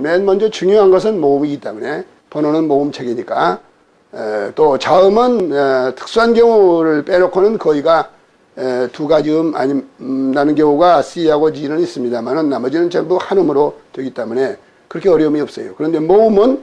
맨 먼저 중요한 것은 모음이기 때문에 번호는 모음책이니까 또 자음은 특수한 경우를 빼놓고는 거의가 두 가지 아니 나는 경우가 C하고 G는 있습니다만은 나머지는 전부 한음으로 되기 때문에 그렇게 어려움이 없어요. 그런데 모음은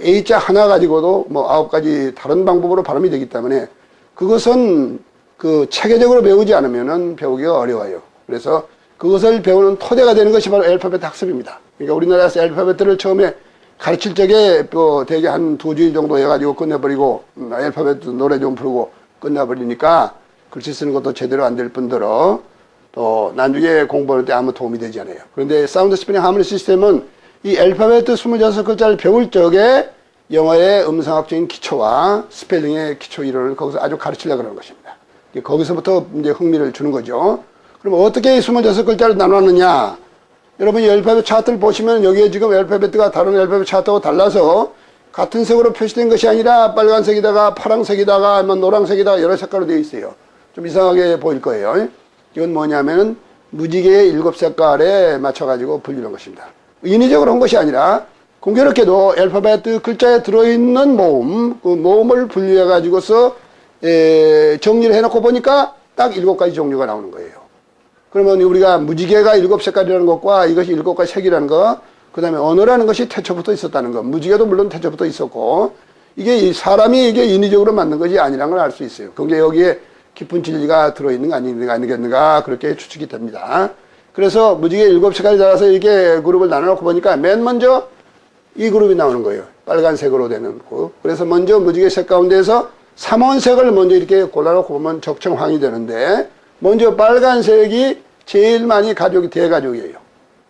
A자 하나 가지고도 뭐 9가지 다른 방법으로 발음이 되기 때문에 그것은 그 체계적으로 배우지 않으면은 배우기가 어려워요. 그래서 그것을 배우는 토대가 되는 것이 바로 알파벳 학습입니다. 그러니까 우리나라에서 알파벳들을 처음에 가르칠 적에 또 대개 한 2주일 정도 해가지고 끝내버리고 알파벳 노래 좀 부르고 끝나버리니까 글씨 쓰는 것도 제대로 안 될 뿐더러 또 나중에 공부할 때 아무 도움이 되지 않아요. 그런데 사운드 스페링 하모니 시스템은 이 알파벳 26글자를 배울 적에 영어의 음성학적인 기초와 스펠링의 기초 이론을 거기서 아주 가르치려고 하는 것입니다. 거기서부터 이제 흥미를 주는 거죠. 그럼 어떻게 26글자를 나눴느냐? 여러분 이 알파벳 차트를 보시면 여기에 지금 알파벳가 다른 알파벳 차트하고 달라서 같은 색으로 표시된 것이 아니라 빨간색이다가 파란색이다가 노란색이다가 여러 색깔로 되어 있어요. 좀 이상하게 보일 거예요. 이건 뭐냐면은 무지개의 7색깔에 맞춰가지고 분류한 것입니다. 인위적으로 한 것이 아니라 공교롭게도 알파벳 글자에 들어있는 모음, 그 모음을 분류해가지고서 정리를 해놓고 보니까 딱 7가지 종류가 나오는 거예요. 그러면 우리가 무지개가 7색깔이라는 것과 이것이 7가지 색이라는 것, 그 다음에 언어라는 것이 태초부터 있었다는 것, 무지개도 물론 태초부터 있었고, 이게 사람이 이게 인위적으로 만든 것이 아니라는 걸 알 수 있어요. 그게 여기에 깊은 진리가 들어있는 거 아니겠는가, 그렇게 추측이 됩니다. 그래서 무지개 7색깔이 달아서 이렇게 그룹을 나눠놓고 보니까 맨 먼저 이 그룹이 나오는 거예요. 빨간색으로 되는 그룹. 그래서 먼저 무지개 색 가운데에서 삼원색을 먼저 이렇게 골라놓고 보면 적청황이 되는데, 먼저 빨간색이 제일 많이 가족이 대가족이에요.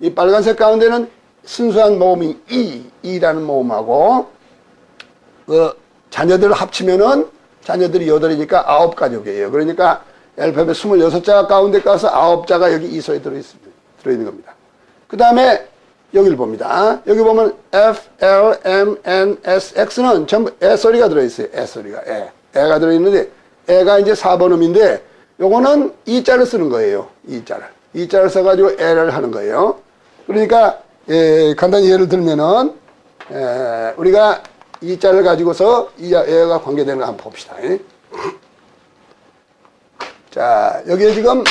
이 빨간색 가운데는 순수한 모음이 이라는 모음하고 그 자녀들을 합치면은 자녀들이 8이니까 9가족이에요. 그러니까 알파벳 26자 가운데 가서 9자가 여기 이소에 들어있는 겁니다. 그 다음에 여기를 봅니다. 여기 보면 F, L, M, N, S, X는 전부 에 소리가 들어있어요. 에 소리가 애가 들어있는데 애가 이제 4번음인데 요거는 이자를 쓰는 거예요. 이자를 써가지고 애를 하는 거예요. 그러니까 간단히 예를 들면은 우리가 이자를 가지고서 애가 관계되는 거 한번 봅시다. 자, 여기에 지금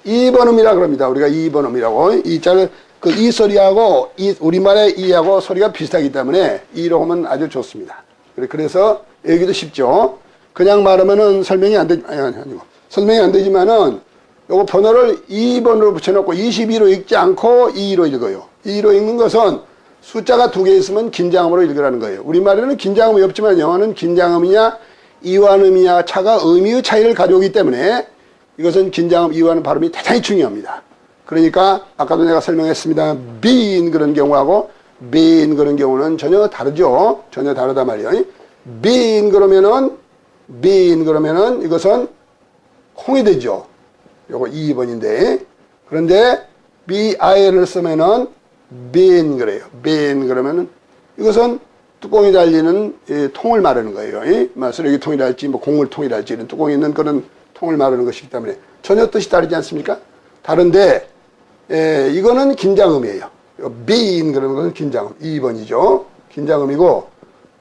2번음이라 그럽니다. 우리가 2번음이라고. 이자를 그 이 소리하고 우리말의 이하고 소리가 비슷하기 때문에 이로 하면 아주 좋습니다. 그래서 여기도 쉽죠. 그냥 말하면은 설명이 안 되지만은 요거 번호를 2번으로 붙여놓고 22로 읽지 않고 2로 읽어요. 2로 읽는 것은 숫자가 2개 있으면 긴장음으로 읽으라는 거예요. 우리말에는 긴장음이 없지만 영어는 긴장음이냐 이완음이냐 차가 의미의 차이를 가져오기 때문에 이것은 긴장음 이완음 발음이 대단히 중요합니다. 그러니까 아까도 내가 설명했습니다. 빈 그런 경우하고 빈 그런 경우는 전혀 다르죠. 전혀 다르단 말이에요. 빈 그러면은 이것은 콩이 되죠. 요거 2번인데 그런데 BI를 쓰면은 빈 그래요. 빈 그러면은 이것은 뚜껑이 달리는 통을 말하는 거예요. 쓰레기통이랄지 뭐 곡물통이랄지 이런 뚜껑이 있는 그런 통을 말하는 것이기 때문에 전혀 뜻이 다르지 않습니까? 다른데 이거는 긴장음이에요. 빈 그러는 것은 긴장음 2번이죠. 긴장음이고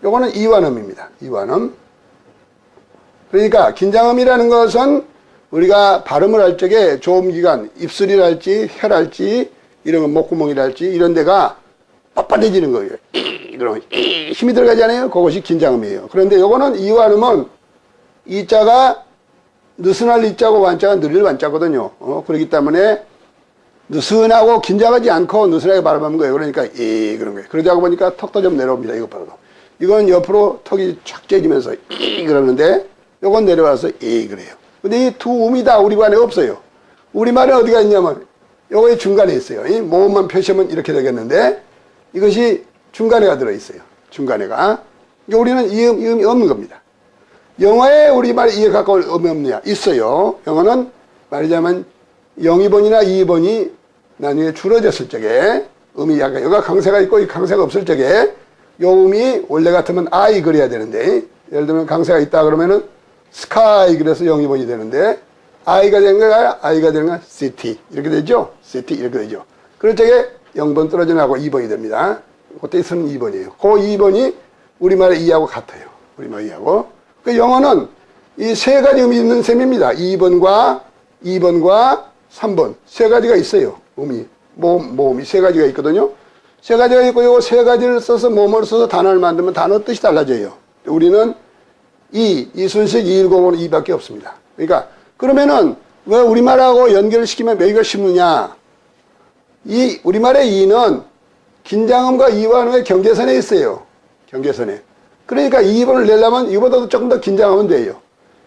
요거는 이완음입니다. 이완음. 그러니까 긴장음이라는 것은 우리가 발음을 할 적에 조음기관, 입술이랄지 혀랄지 이런 거 목구멍이랄지 이런 데가 빳빳해지는 거예요. 그러면 힘이 들어가지 않아요? 그것이 긴장음이에요. 그런데 요거는 이완음은 이자가 느슨할 이자고 완자가 느릴 완자거든요. 그렇기 때문에 느슨하고 긴장하지 않고 느슨하게 발음하는 거예요. 그러니까 그런 거예요. 그러다 보니까 턱도 좀 내려옵니다. 이것보다도. 이건 옆으로 턱이 쫙 째지면서 그러는데 요건 내려와서 그래요. 근데 이 두 음이 다 우리말에 없어요. 우리말에 어디가 있냐면 요거의 중간에 있어요. 이 모음만 표시하면 이렇게 되겠는데 이것이 중간에가 들어있어요. 중간에가. 그러니까 우리는 이 음이 없는 겁니다. 영어에 우리말에 이에 가까운 음이 없느냐? 있어요. 영어는 말하자면 0, 2번이나 2번이 나중에 줄어졌을 적에 음이 약간 여기가 강세가 있고 이 강세가 없을 적에 요 음이 원래 같으면 I 그래야 되는데 예를 들면 강세가 있다 그러면은 스카이 그래서 0, 2번이 되는데 I가 되는 거야 I가 되는 거야 city 이렇게 되죠. city 이렇게 되죠. 그럴 적에 0번 떨어져 나가고 2번이 됩니다. 그때 쓰는 2번이에요. 그 2번이 우리말의 2하고 같아요. 우리말 2하고. 그 영어는 이 세 가지 의미 있는 셈입니다. 2번과 3번. 세 가지가 있어요. 모음이 세 가지가 있거든요. 세 가지가 있고, 요 세 가지를 써서 모음을 써서 단어를 만들면 단어 뜻이 달라져요. 우리는 이순식 210은 2밖에 없습니다. 그러니까, 그러면은 왜 우리말하고 연결시키면 매기가 쉽느냐? 이 우리말의 2는 긴장음과 이완음의 경계선에 있어요. 경계선에. 그러니까 2번을 내려면 이거보다도 조금 더 긴장하면 돼요.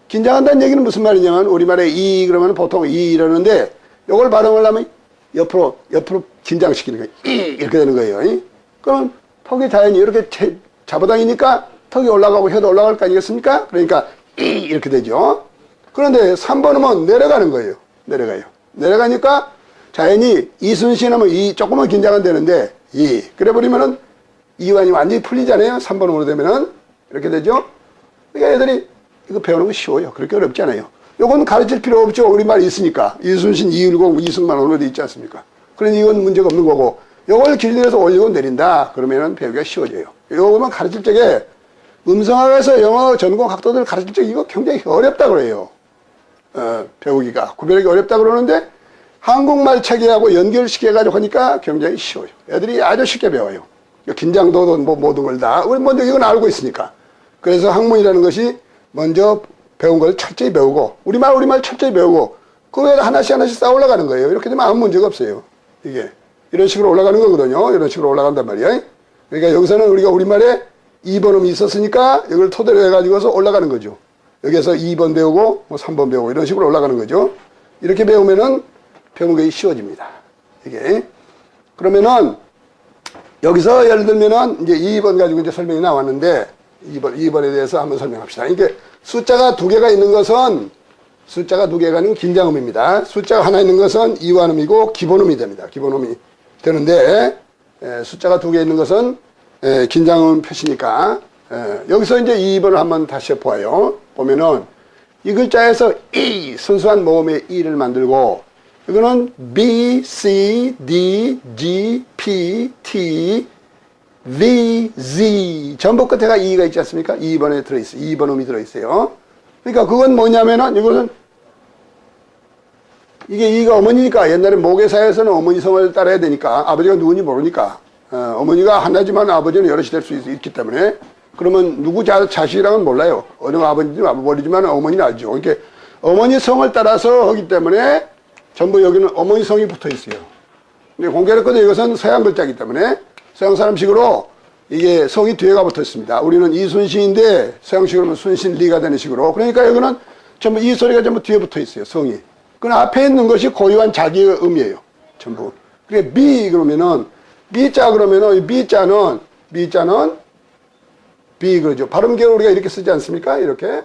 긴장한다는 얘기는 무슨 말이냐면 우리말의 2 그러면 보통 2 이러는데 이걸 발음하려면 옆으로 긴장시키는 거예요. 이렇게 되는 거예요. 그럼 턱이 자연히 이렇게 잡아당기니까 턱이 올라가고 혀도 올라갈 거 아니겠습니까? 그러니까 이렇게 되죠. 그런데 3번음은 내려가는 거예요. 내려가니까 자연히 이순신하면 조금만 긴장은 되는데 그래 버리면은 이완이 완전히 풀리잖아요. 3번음으로 되면은 이렇게 되죠. 그러니까 애들이 이거 배우는 거 쉬워요. 그렇게 어렵지 않아요. 요건 가르칠 필요 없죠. 우리말이 있으니까. 이순신, 이율공, 이승만 오늘 돼 있지 않습니까? 그러니 이건 문제가 없는 거고 요걸 길들여서 올리고 내린다. 그러면은 배우기가 쉬워져요. 요거만 가르칠 적에 음성학에서 영어 전공 학도들 가르칠 적에 이거 굉장히 어렵다 그래요. 배우기가. 구별하기 어렵다 그러는데 한국말 체계하고 연결시켜가지고 하니까 굉장히 쉬워요. 애들이 아주 쉽게 배워요. 긴장도도 모든 걸 다. 우리 먼저 이건 알고 있으니까. 그래서 학문이라는 것이 먼저 배운 걸 철저히 배우고, 우리말 철저히 배우고, 그 외에 하나씩 쌓아 올라가는 거예요. 이렇게 되면 아무 문제가 없어요. 이게. 이런 식으로 올라가는 거거든요. 이런 식으로 올라간단 말이에요. 그러니까 여기서는 우리가 우리말에 2번음이 있었으니까 이걸 토대로 해가지고서 올라가는 거죠. 여기에서 2번 배우고, 3번 배우고, 이런 식으로 올라가는 거죠. 이렇게 배우면은 배우는 게 쉬워집니다. 이게. 그러면은, 여기서 예를 들면은 이제 2번 가지고 이제 설명이 나왔는데, 2번에 대해서 한번 설명합시다. 이게 숫자가 2개가 있는 것은, 숫자가 2개가 있는 긴장음입니다. 숫자가 하나 있는 것은 이완음이고 기본음이 됩니다. 기본음이 되는데, 숫자가 2개 있는 것은 긴장음 표시니까, 여기서 이제 2번을 한번 다시 보아요. 보면은, 이 글자에서 순수한 모음의 E를 만들고, 이거는 B, C, D, G, P, T, V, Z 전부 끝에가 E가 있지 않습니까? 2번에 들어있어요. 2번음이 들어있어요. 그러니까 그건 뭐냐면은 이거는 이게 E가 어머니니까 옛날에 모계사에서는 어머니 성을 따라야 되니까 아버지가 누군지 모르니까 어머니가 하나지만 아버지는 여럿이 될 수 있기 때문에 그러면 누구 자식이랑은 몰라요. 어느 아버지인지 모르지만 어머니는 알죠. 그러니까 어머니 성을 따라서 하기 때문에 전부 여기는 어머니 성이 붙어 있어요. 근데 공교롭게도 이것은 서양 글자이기 때문에 서양 사람식으로 이게 성이 뒤에가 붙어 있습니다. 우리는 이순신인데 서양식으로는 순신리가 되는 식으로. 그러니까 여기는 전부 이 소리가 전부 뒤에 붙어 있어요. 성이. 그 앞에 있는 것이 고유한 자기의 의미예요. 전부. 그게 비 그러면은 비자 그러면은 비자는 비 그러죠. 발음계로 우리가 이렇게 쓰지 않습니까? 이렇게